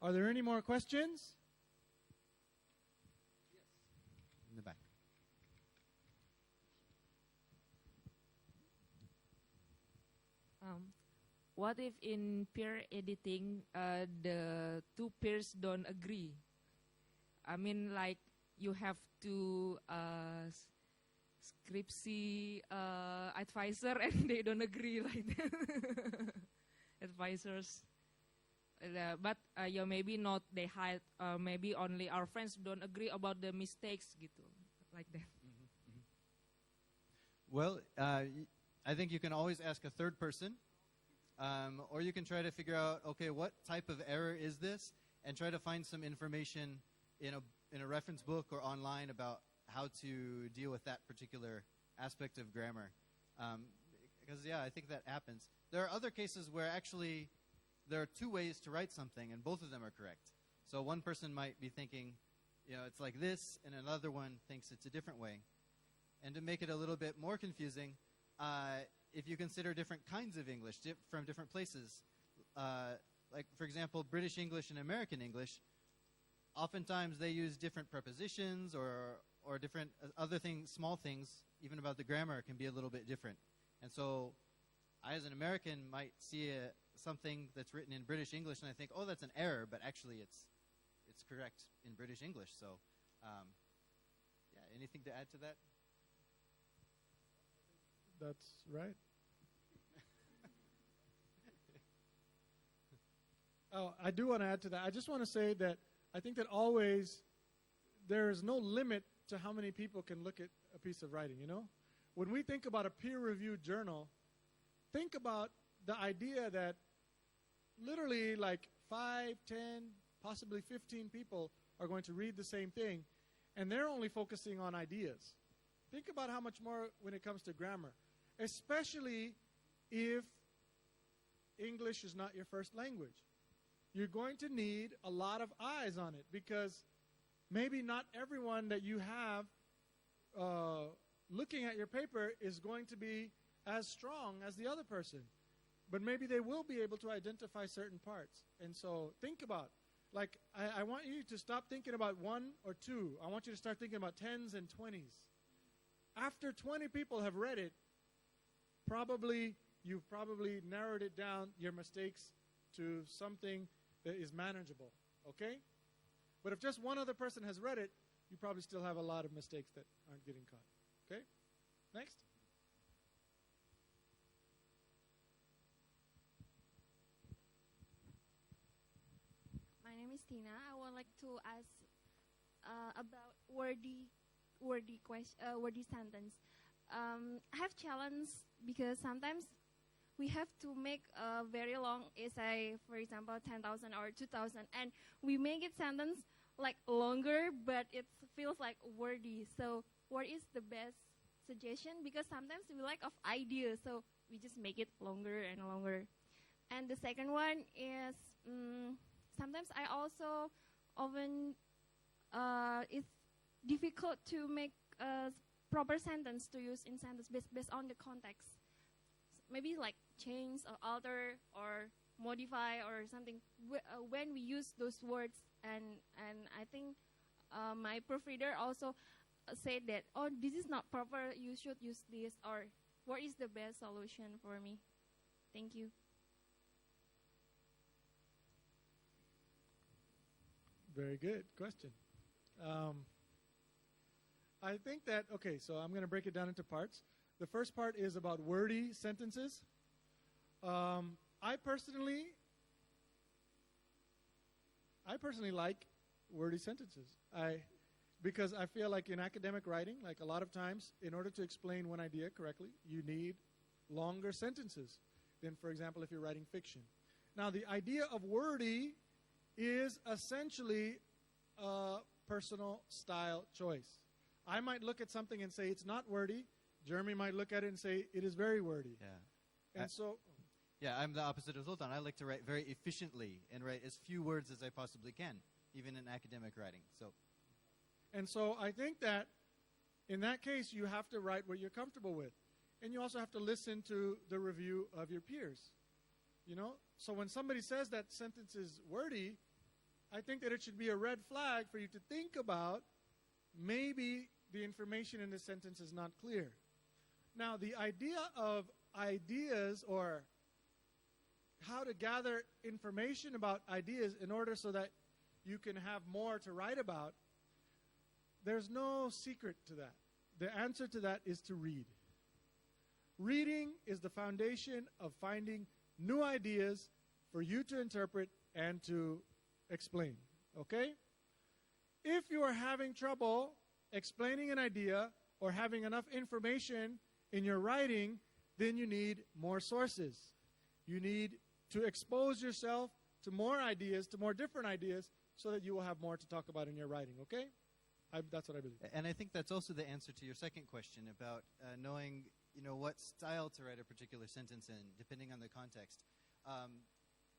Are there any more questions? In the back. What if in peer editing, the two peers don't agree? I mean, like, you have to scriptsy advisor and they don't agree like that. Advisors. But maybe not they hide, maybe only our friends don't agree about the mistakes gitu. Like that. Well, I think you can always ask a third person, or you can try to figure out, okay, what type of error is this, and try to find some information in a reference book or online about how to deal with that particular aspect of grammar. Because, yeah, I think that happens. There are other cases where actually there are two ways to write something, and both of them are correct. So one person might be thinking, it's like this, and another one thinks it's a different way. And to make it a little bit more confusing, if you consider different kinds of English from different places, like, for example, British English and American English, oftentimes they use different prepositions or different other things, small things, even about the grammar can be a little bit different. And so I, as an American, might see something that's written in British English, and I think, oh, that's an error, but actually it's correct in British English. So, yeah, anything to add to that? That's right. Oh, I do want to add to that. I just want to say that I think that always there is no limit to how many people can look at a piece of writing, When we think about a peer-reviewed journal, think about the idea that literally like 5, 10, possibly 15 people are going to read the same thing, and they're only focusing on ideas. Think about how much more when it comes to grammar, especially if English is not your first language. You're going to need a lot of eyes on it because maybe not everyone that you have looking at your paper is going to be as strong as the other person. But maybe they will be able to identify certain parts. And so think about, like, I want you to stop thinking about 1 or 2. I want you to start thinking about 10s and 20s. After 20 people have read it, you've probably narrowed it down, your mistakes, to something that is manageable, okay? But if just one other person has read it, you probably still have a lot of mistakes that aren't getting caught, okay? Next. My name is Tina. I would like to ask about wordy sentence. I have challenge because sometimes we have to make a very long essay, for example, 10,000 or 2,000, and we make it sentence like longer, but it feels like wordy. So what is the best suggestion? Because sometimes we lack of ideas, so we just make it longer and longer. And the second one is sometimes I also often it's difficult to make a proper sentence to use in sentence based on the context. Maybe like change or alter or modify or something when we use those words. And I think my proofreader also said that, oh, this is not proper, you should use this, or what is the best solution for me? Thank you. Very good question. I think that, okay, so I'm going to break it down into parts. The first part is about wordy sentences. I personally like wordy sentences. Because I feel like in academic writing, like a lot of times, in order to explain one idea correctly, you need longer sentences than, for example, if you're writing fiction. Now, the idea of wordy is essentially a personal style choice. I might look at something and say it's not wordy. Jeremy might look at it and say it is very wordy. Yeah. And so... Yeah, I'm the opposite of Zoltan. I like to write very efficiently and write as few words as I possibly can, even in academic writing. And so I think that in that case, you have to write what you're comfortable with. And you also have to listen to the review of your peers. You know? So when somebody says that sentence is wordy, I think that it should be a red flag for you to think about maybe the information in this sentence is not clear. Now, the idea of ideas or how to gather information about ideas in order so that you can have more to write about, there's no secret to that. The answer to that is to read. Reading is the foundation of finding new ideas for you to interpret and to explain, okay? If you are having trouble explaining an idea or having enough information in your writing, then you need more sources. You need to expose yourself to more ideas, to more different ideas, so that you will have more to talk about in your writing, okay? That's what I believe. And I think that's also the answer to your second question about knowing, what style to write a particular sentence in, depending on the context.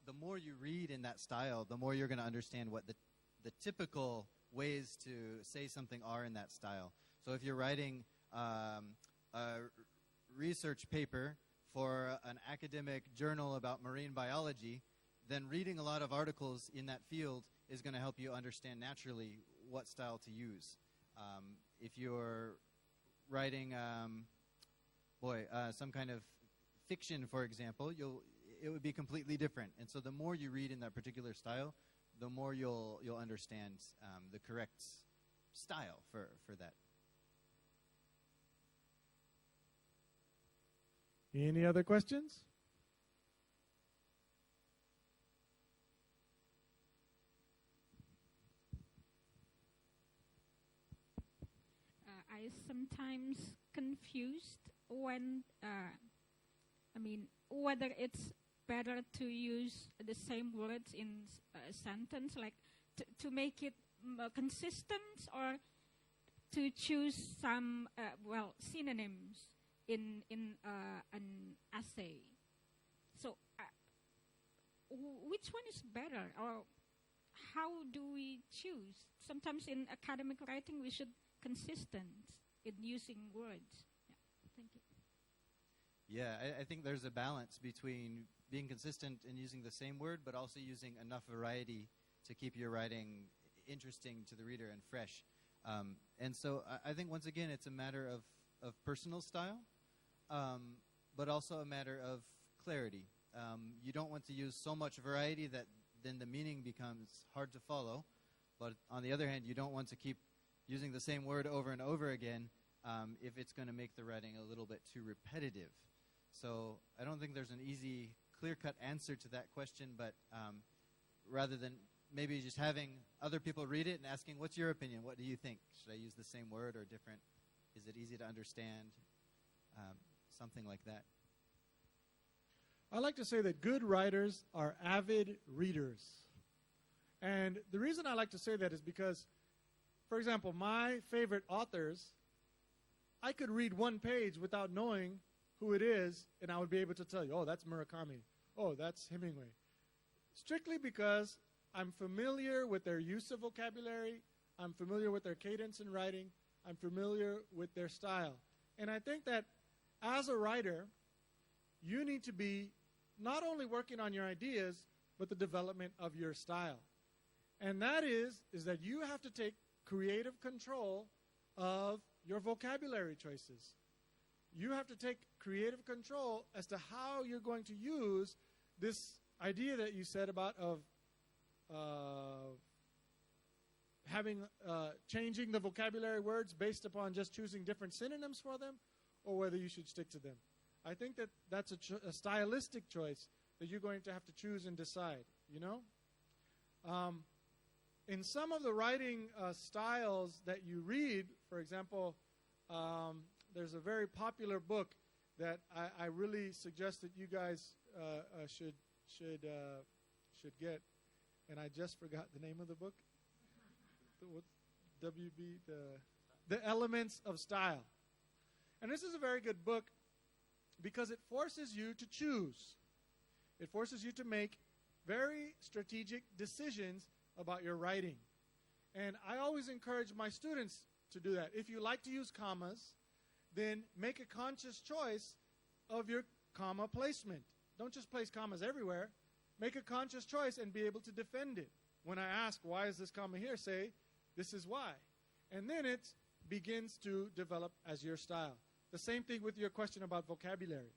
The more you read in that style, the more you're going to understand what the typical ways to say something are in that style. So if you're writing a research paper for an academic journal about marine biology, then reading a lot of articles in that field is going to help you understand naturally what style to use. If you're writing, some kind of fiction, for example, it would be completely different. And so the more you read in that particular style, the more you'll understand the correct style for that. Any other questions? I sometimes confused when, whether it's better to use the same words in a sentence, like to make it consistent, or to choose some, synonyms in an essay. So which one is better, or how do we choose? Sometimes in academic writing we should consistent in using words. Yeah, thank you. Yeah, I think there's a balance between being consistent in using the same word, but also using enough variety to keep your writing interesting to the reader and fresh. And so I think, once again, it's a matter of personal style, but also a matter of clarity. You don't want to use so much variety that then the meaning becomes hard to follow. But on the other hand, you don't want to keep using the same word over and over again if it's going to make the writing a little bit too repetitive. So I don't think there's an easy, clear-cut answer to that question, but rather than maybe just having other people read it and asking, what's your opinion? What do you think? Should I use the same word or different? Is it easy to understand? Something like that. I like to say that good writers are avid readers. And the reason I like to say that is because, for example, my favorite authors, I could read one page without knowing who it is, and I would be able to tell you, oh, that's Murakami. Oh, that's Hemingway. Strictly because I'm familiar with their use of vocabulary, I'm familiar with their cadence in writing, I'm familiar with their style. And I think that as a writer, you need to be not only working on your ideas, but the development of your style. And that is that you have to take creative control of your vocabulary choices. You have to take creative control as to how you're going to use this idea that you said about of changing the vocabulary words based upon just choosing different synonyms for them, or whether you should stick to them. I think that that's a stylistic choice that you're going to have to choose and decide, you know? In some of the writing styles that you read, for example, there's a very popular book that I really suggest that you guys should get, and I just forgot the name of the book. The Elements of Style. And this is a very good book because it forces you to choose. It forces you to make very strategic decisions about your writing. And I always encourage my students to do that. If you like to use commas, then make a conscious choice of your comma placement. Don't just place commas everywhere. Make a conscious choice and be able to defend it. when I ask, why is this comma here, say, this is why. And then it begins to develop as your style. The same thing with your question about vocabulary.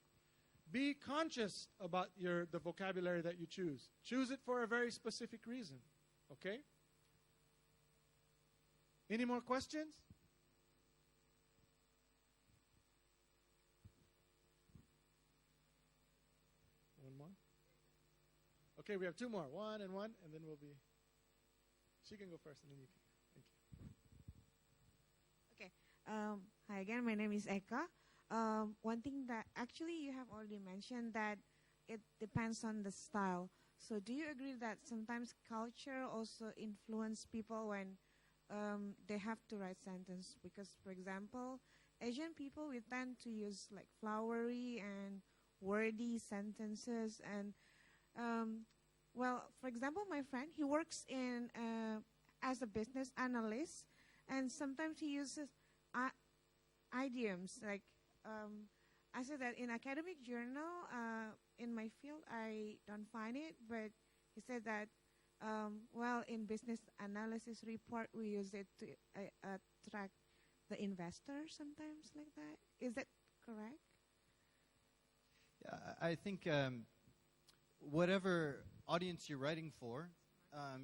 Be conscious about the vocabulary that you choose. Choose it for a very specific reason, okay? Any more questions? One more? Okay, we have two more. One, and then we'll be... She can go first, and then you can. Thank you. Okay. Hi again, my name is Eka. One thing that actually you have already mentioned that it depends on the style. So do you agree that sometimes culture also influence people when they have to write sentence? Because, for example, Asian people, we tend to use like flowery and wordy sentences. And, well, for example, my friend, he works in as a business analyst, and sometimes he uses idioms. Like, I said that in academic journal, in my field, I don't find it, but he said that, well, in business analysis report, we use it to attract the investor sometimes like that. Is that correct? Yeah, I think whatever audience you're writing for,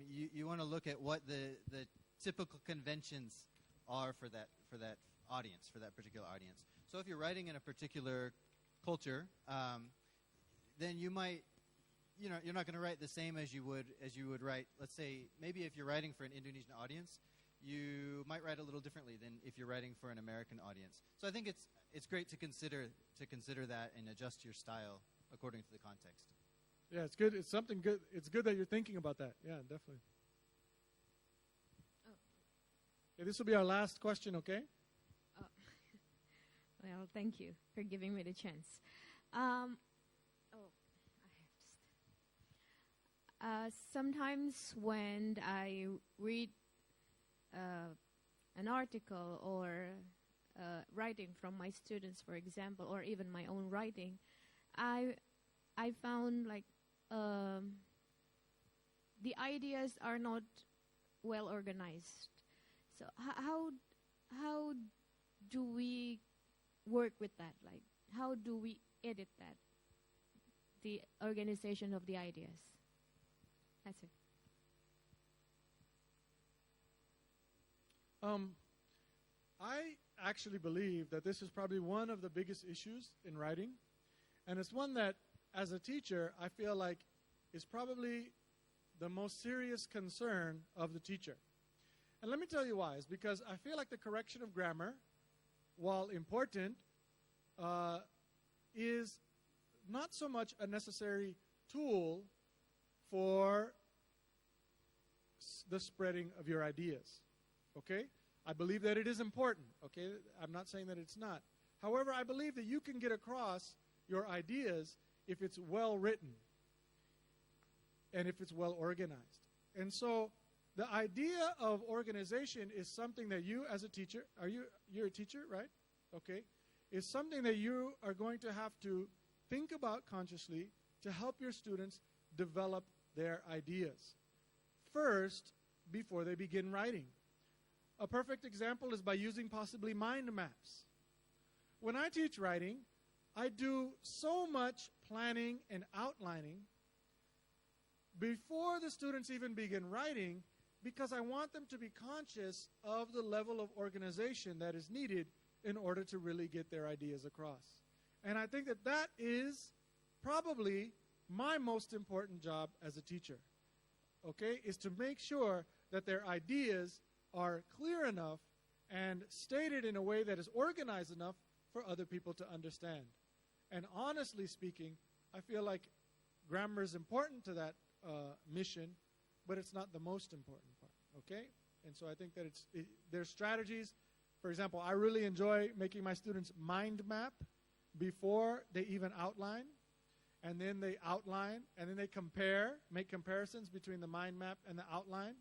you want to look at what the typical conventions are for that audience, for that particular audience. So if you're writing in a particular culture, then you might, you're not going to write the same as you would write. Let's say maybe if you're writing for an Indonesian audience, you might write a little differently than if you're writing for an American audience. So I think it's great to consider that and adjust your style according to the context. Yeah, it's good. It's something good. It's good that you're thinking about that. Yeah, definitely. Oh. Yeah, this will be our last question, okay? Oh. Well, thank you for giving me the chance. Sometimes when I read an article or writing from my students, for example, or even my own writing, I found like the ideas are not well organized. So how do we work with that? Like, how do we edit that? The organization of the ideas. That's it. I actually believe that this is probably one of the biggest issues in writing, and it's one that, as a teacher, I feel like is probably the most serious concern of the teacher. And let me tell you why. It's because I feel like the correction of grammar, while important, is not so much a necessary tool for the spreading of your ideas. Okay? I believe that it is important. Okay? I'm not saying that it's not. However, I believe that you can get across your ideas if it's well written and if it's well organized. And so the idea of organization is something that you as a teacher, you're a teacher, right? Okay. Is something that you are going to have to think about consciously to help your students develop their ideas first before they begin writing. A perfect example is by using possibly mind maps. When I teach writing, I do so much planning and outlining before the students even begin writing, because I want them to be conscious of the level of organization that is needed in order to really get their ideas across. And I think that that is probably my most important job as a teacher, okay, is to make sure that their ideas are clear enough and stated in a way that is organized enough for other people to understand. And honestly speaking, I feel like grammar is important to that mission, but it's not the most important part, okay? And so I think that there's strategies. For example, I really enjoy making my students mind map before they even outline, and then they outline, and then they make comparisons between the mind map and the outline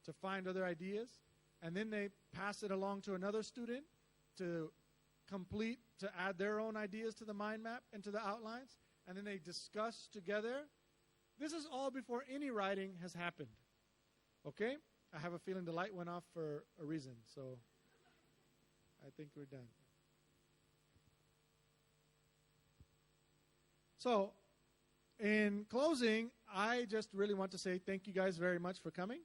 to find other ideas, and then they pass it along to another student to add their own ideas to the mind map and to the outlines, and then they discuss together. This is all before any writing has happened. Okay? I have a feeling the light went off for a reason, so I think we're done. So, in closing, I just really want to say thank you guys very much for coming.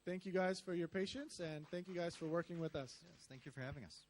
Thank you guys for your patience, and thank you guys for working with us. Yes, thank you for having us.